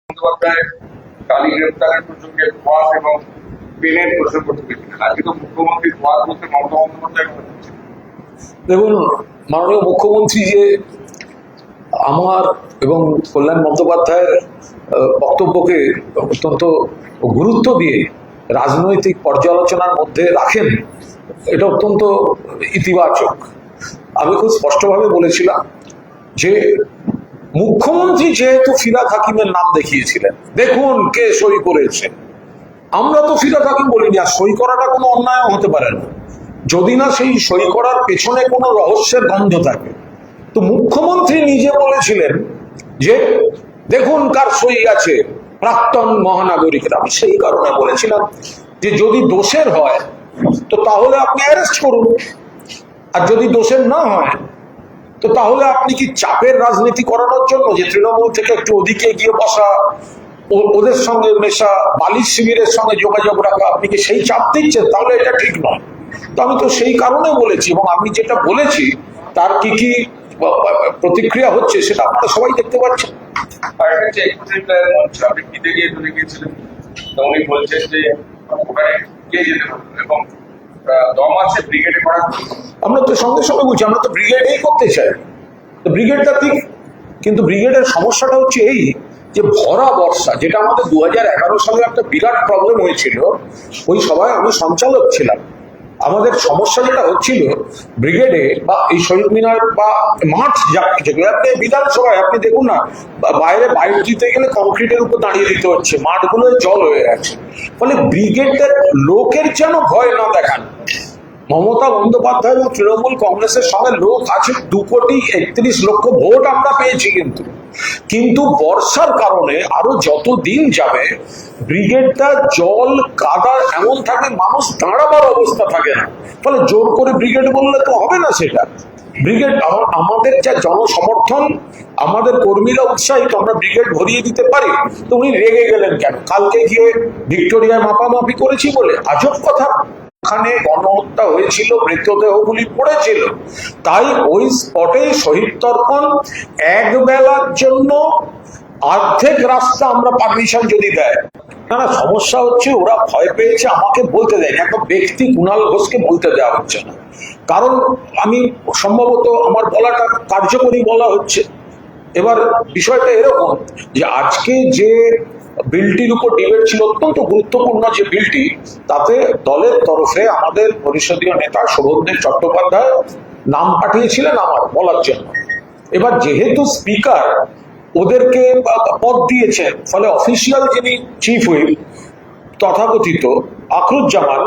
বন্দ্যোপাধ্যায় কালী গ্রেপ্তারের প্রসঙ্গে ধোয়াস এবং পেনের প্রসঙ্গ তুলেছিলেন। আজকে তো মুখ্যমন্ত্রী ধোয়াস বলতে মমতা বন্দ্যোপাধ্যায় কথা বলছেন। দেখুন, মাননীয় মুখ্যমন্ত্রী যে আমার এবং কল্যাণ বন্দ্যোপাধ্যায়ের বক্তব্যকে অত্যন্ত গুরুত্ব দিয়ে রাজনৈতিক পর্যালোচনার মধ্যে রাখেন, এটা অত্যন্ত ইতিবাচক। আমি খুব স্পষ্টভাবে বলেছিলাম যে মুখ্যমন্ত্রী যেহেতু ফিরহাদ হাকিমের নাম দেখিয়েছিলেন, দেখুন কে সই করেছে, আমরা তো ফিরহাদ হাকিম বলিনি। আর সই করাটা কোনো অন্যায় হতে পারে না যদি না সেই সই করার পেছনে কোনো রহস্যের গন্ধ থাকে। তো মুখ্যমন্ত্রী নিজে বলেছিলেন যে দেখুন কার সই আছে, প্রাক্তন মহানাগরিকের। আমি সেই কারণে বলেছিলাম যে যদি দোষের হয় তো তাহলে আপনি অ্যারেস্ট করুন, আর যদি দোষের না হয় তো তাহলে আপনি কি চাপের রাজনীতি করানোর জন্য যে তৃণমূল থেকে একটু ওদিকে গিয়ে বসা, ওদের সঙ্গে মেশা, বালিশ শিবিরের সঙ্গে যোগাযোগ রাখা, আপনি কি সেই চাপ দিচ্ছেন? তাহলে এটা ঠিক নয়। তো আমি তো সেই কারণে বলেছি, এবং আমি যেটা বলেছি তার কি কি প্রতিক্রিয়া হচ্ছে সেটা আপনারা সবাই দেখতে পাচ্ছেন। আপনি কিতে গিয়ে চলে গিয়েছিলেন, উনি বলছেন যে ওখানে কে যেতে পারবে এবং দম আছে ব্রিগেডে করার। আমরা তো সঙ্গে সঙ্গে বলছি আমরা তো ব্রিগেডেই করতে চাই, তো ব্রিগেডটা ঠিক। কিন্তু ব্রিগেডের সমস্যাটা হচ্ছে এই যে ভরা বর্ষা, যেটা আমাদের 2011 সালে একটা বিরাট প্রবলেম হয়েছিল। ওই সভায় আমি সঞ্চালক ছিলাম। আমাদের সমস্যা যেটা হচ্ছিল ব্রিগেডে বা এই শহীদ মিনার বা মাঠ, যেগুলো আপনি বিধানসভায় আপনি দেখুন না, বাইরে বাইরে দিতে গেলে কংক্রিটের উপর দাঁড়িয়ে দিতে হচ্ছে, মাঠগুলো জল হয়ে গেছে। ফলে ব্রিগেডের লোকের যেন ভয় না দেখান। মমতা বন্দ্যোপাধ্যায় এবং তৃণমূল কংগ্রেসের সঙ্গে লোক আছে 2,31,00,000 ভোট আমরা পেয়েছি, কিন্তু বর্ষার কারণে আরো যত দিন যাবে ব্রিগেডটা জল কাদা এমন থাকে মানুষ দাঁড়াবার অবস্থা থাকে না। ফলে জোর করে ব্রিগেড বললে তো হবে না। সেটা ব্রিগেড আমাদের যা জনসমর্থন, আমাদের কর্মীরা উৎসাহিত, আমরা ব্রিগেড ভরিয়ে দিতে পারি। তো উনি রেগে গেলেন কেন? কালকে গিয়ে ভিক্টোরিয়ায় মাপামাপি করেছি বলে? আজব কথা। ওখানে গণহত্যা হয়েছিল, মৃতদেহগুলি পড়েছিল, তাই ওই স্পটে শহীদ তর্পণ এক বেলার জন্য অর্ধেক রাস্তা আমরা পারমিশন যদি দেয় না। না, সমস্যা হচ্ছে ওরা ভয় পেয়েছে, আমাকে বলতে দেয়নি। একটা ব্যক্তি কুণাল ঘোষকে বলতে দেওয়া হচ্ছে না, কারণ আমি সম্ভবত আমার বলাটা কার্যকরী বলা হচ্ছে। এবার বিষয়টা এরকম যে আজকে যে বিলটির উপর ডিবেট ছিল, অত্যন্ত গুরুত্বপূর্ণ যে বিলটি, তাতে দলের তরফে আমাদের পরিষদীয় নেতা শোভনদেব চট্টোপাধ্যায় নাম পাঠিয়েছিলেন আমার বলার জন্য। এবার যেহেতু স্পিকার ওদেরকে পদ দিয়েছেন, ফলে অফিসিয়াল যিনি চিফ হুইপ তথাকথিত আখরুজ্জামান,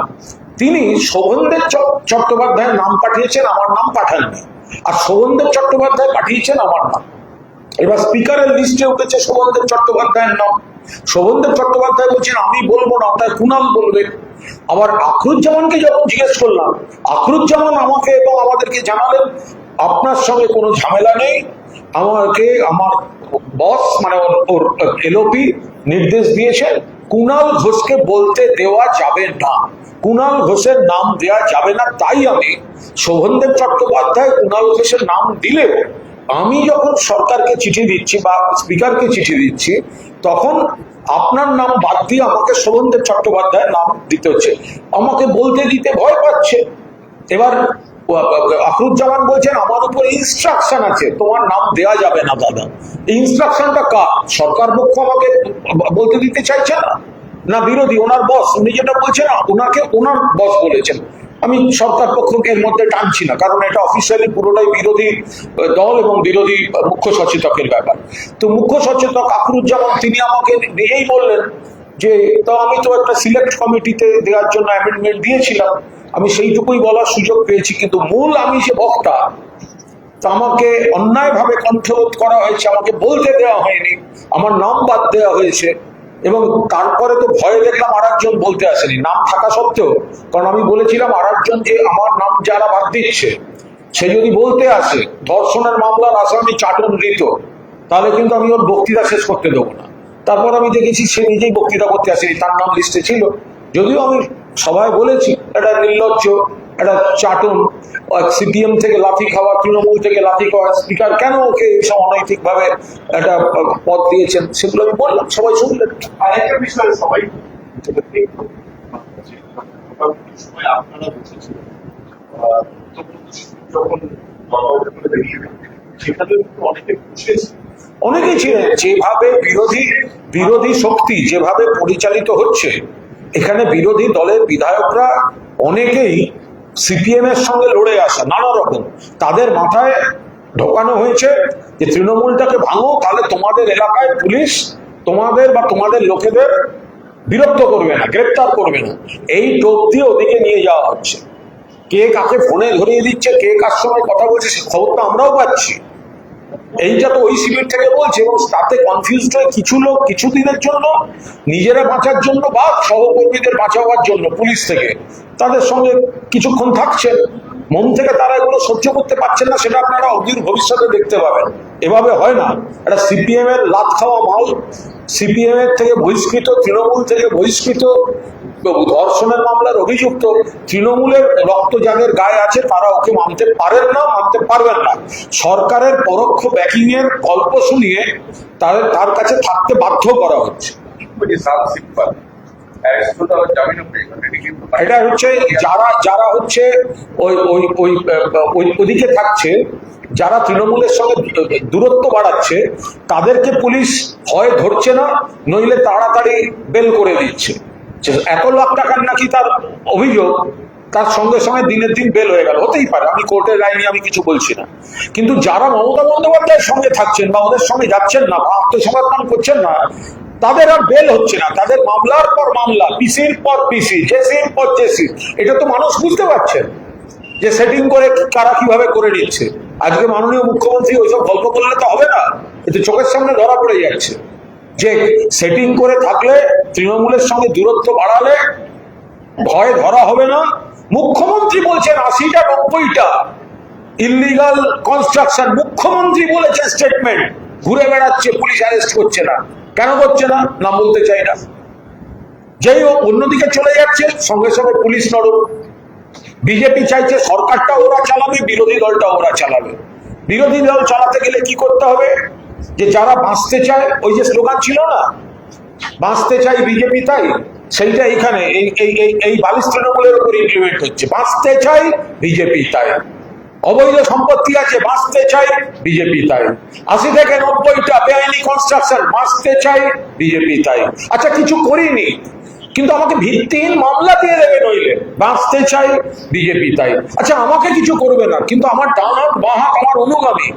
তিনি শোভনদেব চট্টোপাধ্যায়ের নাম পাঠিয়েছেন, আমার নাম পাঠাননি। আর শোভনদেব চট্টোপাধ্যায় পাঠিয়েছেন আমার নাম। এবার স্পিকারের লিস্টে উঠেছে শোভনদেব চট্টোপাধ্যায়ের নাম। শোভনদেব চট্টোপাধ্যায় বলছেন আমি বলবো না, তাই কুণাল বলবে। আবার আখরুজ্জামানকে যখন জিজ্ঞেস করলাম, আখরুজ্জামান আমাকে এবং আমাদেরকে জানালেন আপনার সঙ্গে কোনো ঝামেলা নেই, আমাকে আমার বস মানে ওর এলওপি নির্দেশ দিয়েছেন কুণাল ঘোষকে বলতে দেওয়া যাবে না, কুণাল ঘোষের নাম দেওয়া যাবে না। তাই আমি শোভনদেব চট্টোপাধ্যায় কুণাল ঘোষের নাম দিলেও আমি যখন সরকারকে চিঠি দিচ্ছি বা স্পিকারকে চিঠি দিচ্ছি, তখন আপনার নাম বাদ দিয়ে আমাকে শোভনদেব চট্টোপাধ্যায়ের নাম দিতে হচ্ছে। আমাকে বলতে দিতে ভয় পাচ্ছে। এবার আখরুজ্জামান বলছেন আমার উপর ইনস্ট্রাকশন আছে, তোমার নাম দেওয়া যাবে না দাদা। এই ইনস্ট্রাকশনটা কার? সরকার পক্ষ আমাকে বলতে দিতে চাইছে না, না বিরোধী ওনার বস? উনি যেটা বলছেন ওনাকে ওনার বস বলেছেন। আমি সরকার পক্ষকে এর মধ্যে টানছি না, কারণ এটা অফিসিয়ালি পুরোটাই বিরোধী দল এবং বিরোধী মুখ্য সচেতকের ব্যাপার। তো মুখ্য সচেতক আখরুজ্জামান তিনি আমাকে নিজেই বললেন যে তো আমি তো একটা সিলেক্ট কমিটিতে দেওয়ার জন্য অ্যামেন্ডমেন্ট দিয়েছিলাম, আমি সেইটুকুই বলার সুযোগ পেয়েছি, কিন্তু মূল আমি যে বক্তা, তা আমাকে অন্যায়ভাবে কণ্ঠরোধ করা হয়েছে, আমাকে বলতে দেওয়া হয়নি, আমার নাম বাদ দেওয়া হয়েছে। এবং তারপরে তো ভয়ে দেখলাম আর একজন বলতে আসেনি, নাম থাকা সত্ত্বেও। কারণ আমি বলেছিলাম আর একজন যে আমার নাম যারা বাদ দিচ্ছে, সে যদি বলতে আসে ধর্ষণের মামলার আসামি চাটন ঋত, তাহলে কিন্তু আমি ওর বক্তৃতা শেষ করতে দেবো না। তারপর আমি দেখেছি সে নিজেই বক্তৃতা করতে আসেনি, তার নাম লিস্টে ছিল। যদিও আমি সবাই বলেছি এটা নির্লজ্জ, একটা চাটন, সিপিএম থেকে লাথি খাওয়া, তৃণমূল থেকে লাথি খাওয়া স্পিকার কেন ওকে এইসব অনৈতিক ভাবে একটা পদ দিয়েছেন, সেগুলো আমি বললাম, সবাই শুনলেন। আরেকটা বিষয় সবাই আপনারা বসেছিলেন যখন সেখানে অনেকে বসেছে, অনেকেই ছিলেন। যেভাবে বিরোধী শক্তি যেভাবে পরিচালিত হচ্ছে, এখানে বিরোধী দলের বিধায়করা অনেকেই সিপিএম এর সঙ্গে লড়ে আসা নানা রকম, তাদের মাথায় ঢোকানো হয়েছে যে তৃণমূলটাকে ভাঙো, তাহলে তোমাদের এলাকায় পুলিশ তোমাদের বা তোমাদের লোকেদের বিরক্ত করবে না, গ্রেপ্তার করবে না। এই টোপ দিয়ে ওদিকে নিয়ে যাওয়া হচ্ছে। কে কাকে ফোনে ধরিয়ে দিচ্ছে, কে কার সঙ্গে কথা বলছে, সে খবর তো আমরাও পাচ্ছি। এইটা তো ওই শিবির থেকে বলছে, এবং তাতে কনফিউজড হয়ে কিছু লোক কিছুদিনের জন্য নিজেরা বাঁচার জন্য বা সহকর্মীদের বাঁচাবার জন্য পুলিশ থেকে তাদের সঙ্গে কিছুক্ষণ থাকছেন, মন থেকে তারা এগুলো সহ্য করতে পারছেন না, সেটা আপনারা অদূর ভবিষ্যতে দেখতে পাবেন। এভাবে হয় না। এটা সিপিএম এর লাত খাওয়া মাল, সিপিএম এর থেকে বহিষ্কৃত, তৃণমূল থেকে বহিষ্কৃত, ধর্ষণের মামলার অভিযুক্ত, তৃণমূলের রক্ত যাদের গায়ে আছে তারা ওকে মানতে পারেন না, মানতে পারবেন না। সরকারের পরোক্ষ ব্যাকিং এর গল্প শুনিয়ে তার কাছে থাকতে বাধ্য করা হচ্ছে। এটা হচ্ছে যারা হচ্ছে ওদিকে থাকছে, যারা তৃণমূলের সঙ্গে দূরত্ব বাড়াচ্ছে, তাদেরকে পুলিশ হয় ধরছে না, নইলে তাড়াতাড়ি বেল করে দিচ্ছে। 1 লাখ টাকার নাকি তার অভিযোগ, তার সঙ্গে সঙ্গে দিনের দিন বেল হয়ে গেল। হতেই পারে, আমি কোর্টের লাইনে আমি কিছু বলছি না। কিন্তু যারা মমতা বন্দ্যোপাধ্যায়ের সঙ্গে থাকছেন বা ওদের সঙ্গে যাচ্ছেন না বা আত্মসমর্পণ করছেন না, তাদের আর বেল হচ্ছে না। তাদের মামলার পর মামলা, পিসির পর পিসি, জেসির পর জেসি। এটা তো মানুষ বুঝতে পারছেন যে সেটিং করে কারা কিভাবে করে নিচ্ছে। আজকে মাননীয় মুখ্যমন্ত্রী ওইসব গল্প করলে তো হবে না, এতে চোখের সামনে ধরা পড়ে যাচ্ছে যে সেটিং করে থাকলে, তৃণমূলের সঙ্গে দূরত্ব বাড়ালে ভয় ধরা হবে না। মুখ্যমন্ত্রী বলছেন 80টা 90টা ইললিগাল কনস্ট্রাকশন, মুখ্যমন্ত্রী বলেছেন স্টেটমেন্ট, ঘুরে বেড়াচ্ছে, পুলিশ অ্যারেস্ট করছে না। কেন করছে না? নাম বলতে চাই না। যেই অন্যদিকে চলে যাচ্ছে, সঙ্গে সঙ্গে পুলিশ নড়ো। বিজেপি চাইছে সরকারটা ওরা চালাবে, বিরোধী দলটা ওরা চালাবে। বিরোধী দল চালাতে গেলে কি করতে হবে? যে যারা বাঁচতে চায়, ওই যে স্লোগান ছিল না, বাঁচতে চাই বিজেপি তাই, সেইটা এখানে এই 42 তৃণমূলের উপর ইমপ্লিমেন্ট হচ্ছে। বাঁচতে চাই বিজেপি তাই, অবৈধ সম্পত্তি আছে, বাঁচতে চাই বিজেপি তাই, 80 থেকে 90টা বেআইনি কনস্ট্রাকশন, বাঁচতে চাই বিজেপি তাই। আচ্ছা, কিছু করিনি, কিন্তু আমাকে ভিত্তিহীন মামলা দিয়ে দেবে নইলে, বাঁচতে চাই বিজেপি তাই। আচ্ছা, আমাকে কিছু করবে না, কিন্তু আমার ডান হাত বাঁ হাত আমার অনুগামী,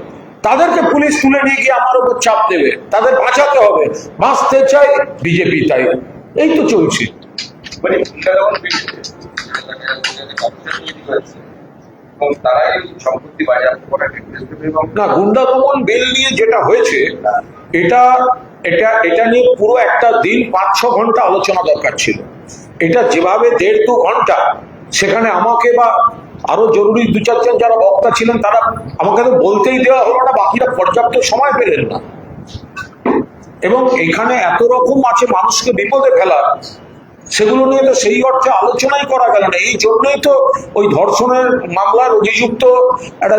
তাদেরকে পুলিশ তুলে নিয়ে গিয়ে আমার উপর চাপ দেবে, তাদের বাঁচাতে হবে, বাঁচতে চাই বিজেপি তাই। এই তো চলছে। মানে তারাই সম্পত্তি বাজেয়াপ্ত করার নির্দেশ দেবে। এবং না, গুন্ডা দমন বিল নিয়ে যেটা হয়েছে, এটা নিয়ে পুরো একটা দিন 5-6 ঘন্টা আলোচনা দরকার ছিল। এটা যেভাবে 1.5-2 ঘন্টা, সেখানে আমাকে বা আরো জরুরি 2-4 জন যারা বক্তা ছিলেন, তারা আমাকে তো বলতেই দেওয়া হলো না, বাকিরা পর্যাপ্ত সময় পেলেন না। এবং এখানে এত রকম আছে মানুষকে বিপদে ফেলার, সেগুলো নিয়ে তো সেই অর্থে আলোচনাই করা গেল না। এই জন্যই তো ওই ধর্ষণের মামলার অভিযুক্ত একটা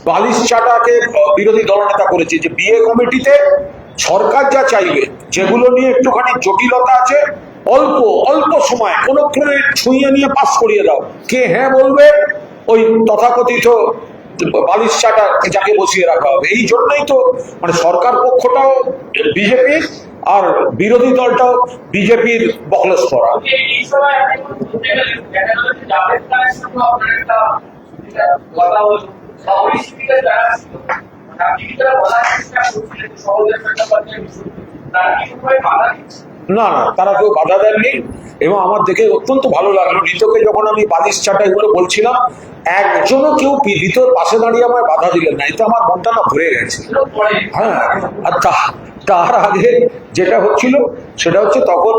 বালিশ চাটাকে বিরোধী দলনেতা করেছে যে বিয়ে কমিটিতে সরকার যা চাইবে, যেগুলো নিয়ে একটুখানি জটিলতা আছে, অল্প অল্প সময় কোনোক্ষণে ছুঁয়ে নিয়ে পাস করিয়ে দাও। কে হ্যাঁ বলবে? ওই তথাকথিত বালিশ চাটা যাকে বসিয়ে রাখা হবে। এই জন্যই তো মানে সরকার পক্ষটাও বিজেপির আর বিরোধী দলটাও বিজেপির বকলস করা। না না, তারা কেউ বাধা দেননি, এবং আমার দেখে অত্যন্ত ভালো লাগলো। ঋতুকে যখন আমি বালিশ চাটা এগুলো বলছিলাম, একজনও কেউ ভিতর পাশে দাঁড়িয়ে আমায় বাধা দিলেন না। এতে আমার মনটা না ভরে গেছে। হ্যাঁ, আর তার আগে যেটা হচ্ছিল সেটা হচ্ছে, তখন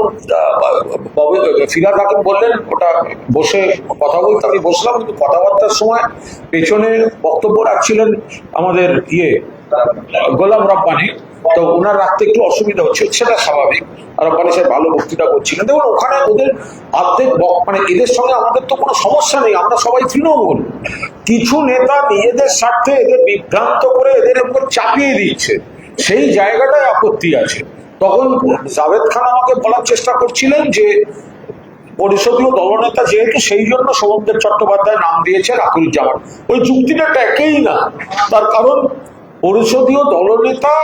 ফিরাদ হাকিম বললেন ওটা বসে কথা বলতে, আমি বসলাম, কিন্তু কথাবার্তার সময় পেছনে বক্তব্য রাখছিলেন আমাদের গোলাম রব্বানি, তো ওনার রাখতে একটু অসুবিধা হচ্ছে, সেটা স্বাভাবিক। আর রব্বানি সাহেব ভালো বক্তৃতা করছিলেন। দেখুন ওখানে ওদের অর্ধেক মানে এদের সঙ্গে আমাদের তো কোনো সমস্যা নেই, আমরা সবাই তৃণমূল। কিছু নেতা নিজেদের স্বার্থে এদের বিভ্রান্ত করে এদের উপর চাপিয়ে দিচ্ছে, সেই জায়গাটায় আপত্তি আছে। তখন জাভেদ খান আমাকে বলার চেষ্টা করছিলেন যে পরিষদীয় দলনেতা যেহেতু, সেই জন্য সৌমেন চট্টোপাধ্যায় নাম দিয়েছেন আকুলুজ্জামান। ওই যুক্তিটা একেই না, তার কারণ পরিষদীয় দলনেতা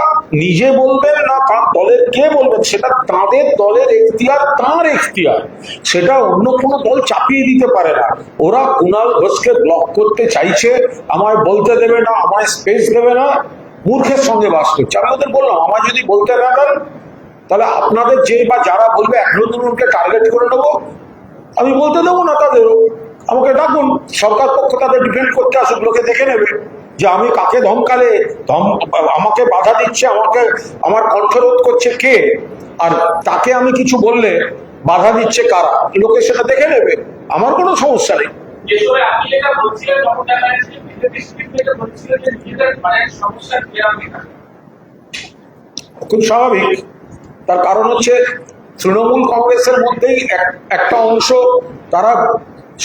নিজে বলবেন না তার দলের কে বলবেন, সেটা তাদের দলের এখতিয়ার, তাঁর এখতিয়ার, সেটা অন্য কোনো দল চাপিয়ে দিতে পারে না। ওরা কুণাল ঘোষকে ব্লক করতে চাইছে, আমায় বলতে দেবে না, আমায় স্পেস দেবে না, মূর্খের সঙ্গে বাস করছে। আমি ওদের বললাম, আমায় যদি বলতে না দেন তাহলে আপনাদের যে বা যারা বলবে এক নতুনকে টার্গেট করে নেবো, আমি বলতে দেবো না তাদেরও। আমাকে ডাকুন, সরকার পক্ষ তাদের ডিফেন্ড করতে আসুক, লোকে দেখে নেবে যে আমি কাকে ধমকালে আমাকে বাধা দিচ্ছে, আমাকে আমার কণ্ঠরোধ করছে কে, আর তাকে আমি কিছু বললে বাধা দিচ্ছে কারা, লোকে সেটা দেখে নেবে, আমার কোনো সমস্যা নেই। যে সময় আপনি এটা বলছিলেন তখন দেখা যাচ্ছে বিজেপি স্পিরিটে বলছিলেন যে নিজেদের মানে সমস্যা ক্লিয়ার নেই। খুব স্বাভাবিক, তার কারণ হচ্ছে তৃণমূল কংগ্রেসের মধ্যেই একটা অংশ তারা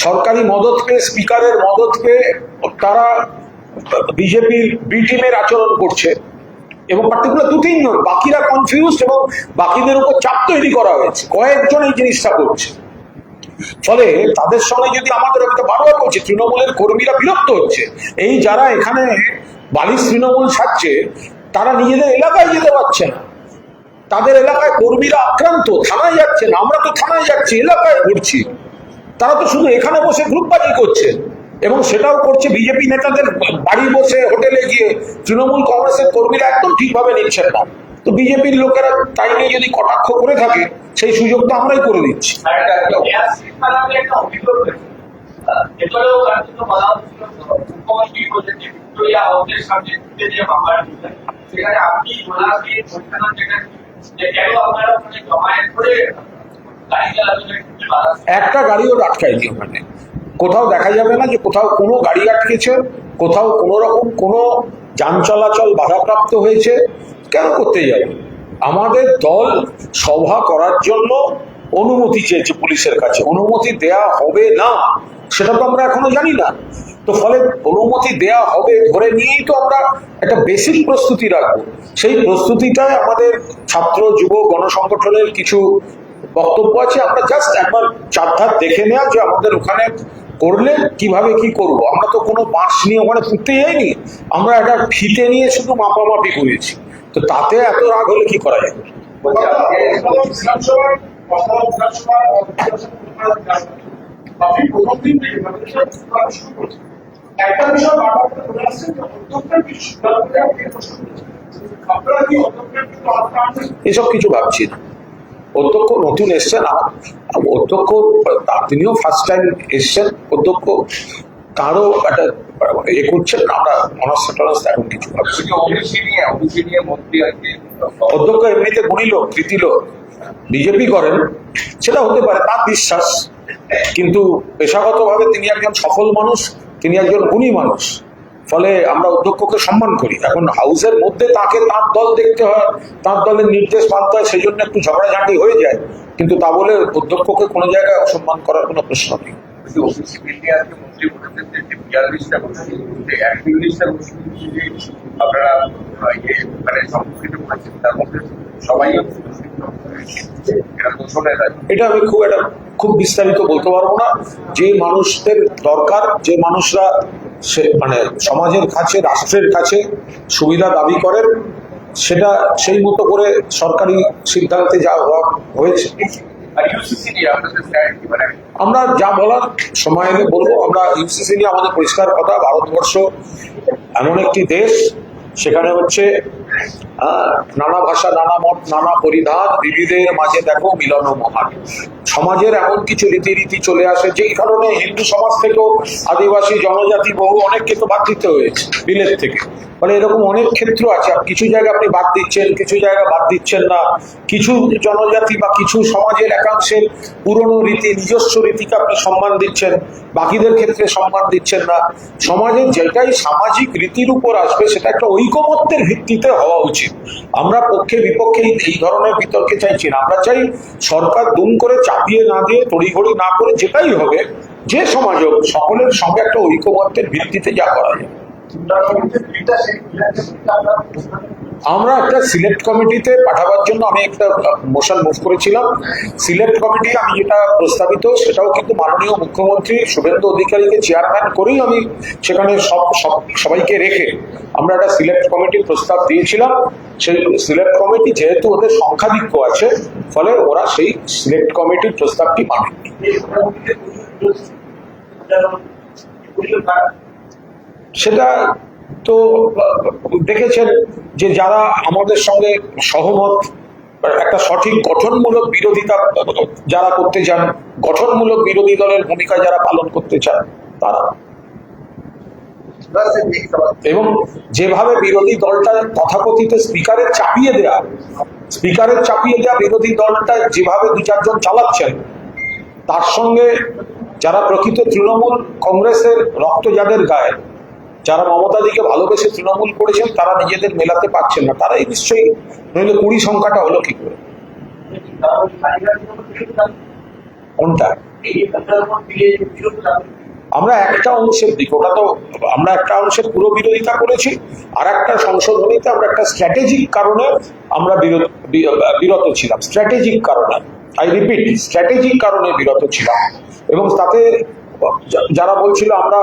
সরকারি মদত পেয়ে, স্পিকারের মদত পেয়ে তারা বিজেপির বি টিমের আচরণ করছে, এবং পার্টিকুলার 2-3 জন, বাকিরা কনফিউজ, এবং বাকিদের উপর চাপ তৈরি করা হয়েছে, কয়েকজন এই জিনিসটা করছে। ফলে তাদের সঙ্গে যদি আমাদের, আমি তো বারবার বলছি, তৃণমূলের কর্মীরা বিরক্ত হচ্ছে। এই যারা এখানে বালিশ তৃণমূল ছাড়ছে তারা নিজেদের এলাকায় যেতে পারছে না, তাদের এলাকায় কর্মীরা আক্রান্ত, থানায় যাচ্ছে না। আমরা তো থানায় যাচ্ছি, এলাকায় ঘুরছি, তারা তো শুধু এখানে বসে গ্রুপবাজি করছে, এবং সেটাও করছে বিজেপি নেতাদের বাড়ি বসে, হোটেলে গিয়ে। তৃণমূল কংগ্রেসের কর্মীরা একদম ঠিকভাবে নিচ্ছেন না। তো বিজেপির লোকেরা তাই নিয়ে যদি কটাক্ষ করে থাকে, সেই সুযোগটা আমরাই করে দিচ্ছি। একটা অভিযোগ রয়েছে, এবারেও কার্যত বলা হচ্ছিল মুখ্যমন্ত্রী বলছেন যে ভিক্টোরিয়া হাউসের সামনে যে মামলা দিলেন, সেখানে আপনি জোনাকি পরিচালনা যেখানে যে কেন আপনারা ওখানে জমায়েত করে গাড়ি চালানোর একটা গাড়িও আটকায়নি ওখানে, কোথাও দেখা যাবে না যে কোথাও কোনো গাড়ি আটকেছে, কোথাও কোনো রকম কোনো যান চলাচল বাধাপ্রাপ্ত হয়েছে। কেন করতে যাবে? আমাদের দল সভা করার জন্য অনুমতি চেয়েছে পুলিশের কাছে, অনুমতি দেয়া হবে না সেটা তো আমরা এখনো জানি না। তো ফলে অনুমতি দেয়া হবে ধরে নিয়েই তো আমরা একটা বেসিক প্রস্তুতি রাখবো। সেই প্রস্তুতিটায় আমাদের ছাত্র যুব গণসংগঠনের কিছু বক্তব্য আছে, আমরা জাস্ট একবার চারধার দেখে নেওয়া যে আমাদের ওখানে করলে কিভাবে কি করব। আমরা তো কোনো বাঁশ নিয়ে ওখানে পুঁততে যাইনি, আমরা একটা ফিতে নিয়ে শুধু মাপামাপি করেছি। তো তাতে এত রাগ হলে কি করা যাবে? আপনি প্রথম দিন থেকে শুরু করছেন, একটা বিষয় বারবার চলে আসছে যে অধ্যক্ষের কি সিদ্ধান্তে আপনি প্রশ্ন করছেন, আপনারা কি অধ্যক্ষের কিন্তু এসব কিছু ভাবছি না। অধ্যক্ষ নতুন এসছেন, অধ্যক্ষ তিনিও ফার্স্ট টাইম এসছেন, অধ্যক্ষ কারো একটা এ করছেন, আমরা অনার্স এখন কিছু ভাবছি। ওবিসি নিয়ে মন্ত্রী আর কি, অধ্যক্ষ এমনিতে গুণী লোক, কৃতি লোক, বিজেপি করেন, সেটা হতে পারে, তার বিশ্বাস। কিন্তু পেশাগতভাবে তিনি একজন সফল মানুষ, তিনি একজন গুণী মানুষ, ফলে আমরা অধ্যক্ষকে সম্মান করি। এখন হাউসের মধ্যে তাকে তার দল দেখতে হয়, তার দলের নির্দেশ মানতে হয়, সেই জন্য একটু ঝগড়াঝাঁটি হয়ে যায়, কিন্তু তা বলে অধ্যক্ষকে কোনো জায়গায় অসম্মান করার কোনো প্রশ্ন নেই। ওবিসি বিল নিয়ে আজকে মন্ত্রী বলেছেন যে 42টা গোষ্ঠী, 41টা গোষ্ঠী যে আপনারা মানে সম্মুখীন করেছেন, তার মধ্যে সবাই এটা আমি খুব বিস্তারিত বলতে পারবো না। যে মানুষদের দরকার, যে মানুষরা মানে সমাজের কাছে, রাষ্ট্রের কাছে সুবিধা দাবি করেন, সেটা সেই মতো করে সরকারি সিদ্ধান্তে যা হয়েছে। আমরা যা বলার সময় এলে বলবো। আমরা ইউসিসি নিয়ে আমাদের পরিষ্কার কথা, ভারতবর্ষ এমন একটি দেশ, সেখানে হচ্ছে নানা ভাষা, নানা মত, নানা পরিধান, বিবিধের মাঝে দেখো মিলন মহান। সমাজের এমন কিছু রীতিনীতি চলে আসে যেই কারণে হিন্দু সমাজ থেকেও আদিবাসী জনজাতি বহু অনেককে তো বাদ দিতে হয়েছে বিলেত থেকে। মানে এরকম অনেক ক্ষেত্র আছে, কিছু জায়গা আপনি বাদ দিচ্ছেন, কিছু জায়গা বাদ দিচ্ছেন না। কিছু জনজাতি বা কিছু সমাজের একাংশের পুরনো রীতি, নিজস্ব রীতিকে আপনি সম্মান দিচ্ছেন, বাকিদের ক্ষেত্রে সম্মান দিচ্ছেন না। সমাজের যেটাই সামাজিক রীতির উপর আসবে সেটা একটা ঐকমত্যের ভিত্তিতে হওয়া উচিত। আমরা পক্ষে বিপক্ষে এই ধরনের বিতর্কে চাইছি না। আমরা চাই সরকার দুম করে চাপিয়ে না দিয়ে, তড়িঘড়ি না করে, যেটাই হবে, যে সমাজ হোক, সকলের সঙ্গে একটা ঐকমত্যের ভিত্তিতে যা করা যায়। আমরা একটা সিলেক্ট কমিটিতে পাঠাবার জন্য আমি একটা মোশন মুভ করেছিলাম। সিলেক্ট কমিটি আমি যেটা প্রস্তাবিত সেটাও কিন্তু মাননীয় মুখ্যমন্ত্রী শুভেন্দু অধিকারীকে চেয়ারম্যান করেই আমি সেখানে সবাইকে রেখে আমরা একটা সিলেক্ট কমিটির প্রস্তাব দিয়েছিলাম। সেই সিলেক্ট কমিটি যেহেতু ওদের সংখ্যাধিক্য আছে, ফলে ওরা সেই সিলেক্ট কমিটির প্রস্তাবটি মানেনি। সেটা তো দেখেছেন যে যারা আমাদের সঙ্গে সহমত, একটা সঠিক গঠনমূলক বিরোধিতা যারা করতে চান, গঠনমূলক বিরোধী দলের ভূমিকা যারা পালন করতে চান তারা, এবং যেভাবে বিরোধী দলটা তথাকথিত স্পিকারের চাপিয়ে দেওয়া বিরোধী দলটা যেভাবে দু চারজন চালাচ্ছেন, তার সঙ্গে যারা প্রকৃত তৃণমূল কংগ্রেসের রক্ত যাদের গায়ে, যারা মমতাদিকে ভালোবেসে তৃণমূল করেছেন, তারা নিজেদের মেলাতে পারছেন না। তারাই নিশ্চয়ই, নইলে 20 সংখ্যাটা হলো কি করে? কোনটা? আমরা একটা অংশের দিক, ওটা তো আমরা একটা অংশের পুরো বিরোধিতা করেছি। আর একটা সংশোধনীতে আমরা একটা স্ট্র্যাটেজিক কারণে আমরা বিরত ছিলাম। স্ট্র্যাটেজিক কারণে, আই রিপিট, স্ট্র্যাটেজিক কারণে বিরত ছিলাম। এবং তাতে যারা বলছিল আমরা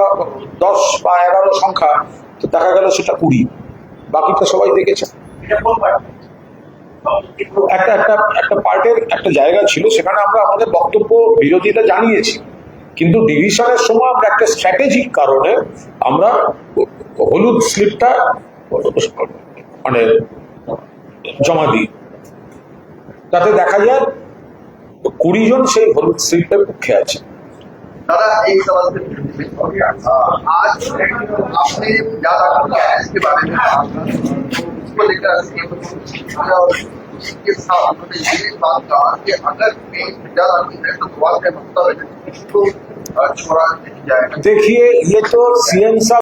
10 বা 11 সংখ্যা, তো দেখা গেল সেটা 20। বাকিটা সবাই দেখেছে। একটা পার্টের একটা জায়গা ছিল, সেখানে আমরা আমাদের বক্তব্য বিরোধিতা জানিয়েছি, কিন্তু ডিভিশনের সময় আমরা একটা স্ট্র্যাটেজিক কারণে আমরা হলুদ স্লিপটা মানে জমা দিই। তাতে দেখা যায় 20 জন সেই হলুদ স্লিপের পক্ষে আছে। दादा एक सवाल से आज आपने ज्यादा गैस के बारे में उसको लेकर इसके साथ उन्होंने ये बात कहा कि अगर ज्यादा है तो सवाल का मतलब है तो छोड़ा नहीं जाएगा। देखिए, ये तो सीएम साहब